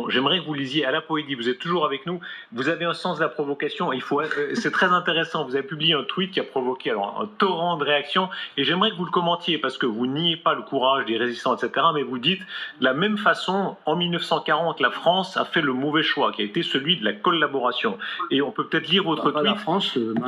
Napoléon. J'aimerais que vous lisiez Alain Poédi, vous êtes toujours avec nous, vous avez un sens de la provocation, c'est très intéressant, vous avez publié un tweet qui a provoqué un torrent de réactions, et j'aimerais que vous le commentiez, parce que vous niez pas le courage des résistants, etc., mais vous dites, de la même façon, en 1940, la France a fait le mauvais choix, qui a été celui de la collaboration. Et on peut peut-être lire votre tweet.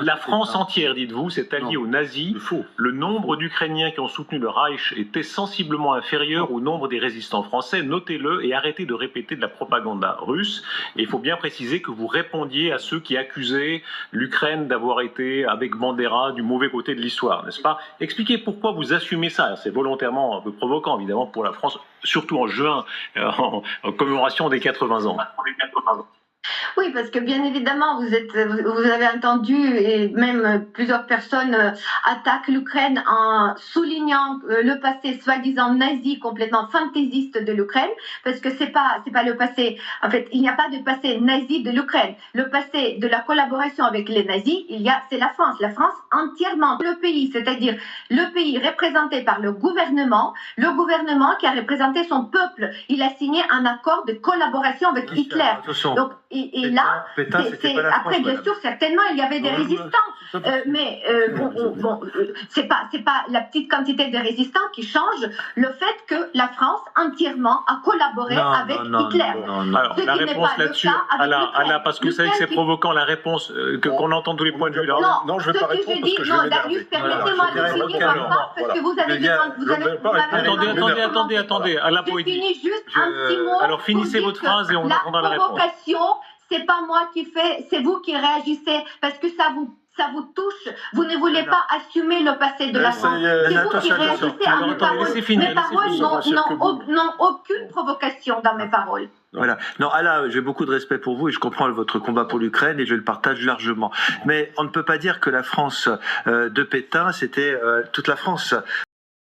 La France entière, dites-vous, s'est alliée aux nazis. Le nombre d'Ukrainiens qui ont soutenu le Reich était sensiblement inférieur au nombre des résistants français. Notez-le et arrêtez de répéter de la propagande russe. Et il faut bien préciser que vous répondiez à ceux qui accusaient l'Ukraine d'avoir été, avec Bandera, du mauvais côté de l'histoire, n'est-ce pas? Expliquez pourquoi vous assumez ça. C'est volontairement un peu provoquant, évidemment, pour la France, surtout en juin, en commémoration des 80 ans. Oui, parce que bien évidemment, vous avez entendu, et même plusieurs personnes attaquent l'Ukraine en soulignant le passé soi-disant nazi, complètement fantaisiste de l'Ukraine, parce que c'est pas le passé. En fait, il n'y a pas de passé nazi de l'Ukraine. Le passé de la collaboration avec les nazis, c'est la France entièrement, le pays, c'est-à-dire le pays représenté par le gouvernement qui a représenté son peuple. Il a signé un accord de collaboration avec Hitler. Donc, et là, après, bien sûr, certainement, il y avait des résistants, mais c'est pas la petite quantité de résistants qui change le fait que la France entièrement a collaboré avec Hitler. Alors, la réponse là-dessus, Alain, parce que vous savez que c'est provoquant, la réponse, qu'on entend tous les points de vue. Non, je ne vais pas répondre parce que je vais Darius, permettez-moi de finir ma phrase, parce que vous avez Attendez, Alain Poédi. Je finis juste un petit mot. Alors, finissez votre phrase et on entendra la réponse. La provocation, c'est pas moi qui fais, c'est vous qui réagissez, parce que ça vous touche. Vous ne voulez pas assumer le passé de la France. C'est vous qui réagissez à mes paroles. Mes paroles n'ont aucune provocation dans mes paroles. Voilà. Non, Alain, j'ai beaucoup de respect pour vous et je comprends votre combat pour l'Ukraine et je le partage largement. Mais on ne peut pas dire que la France de Pétain, c'était toute la France.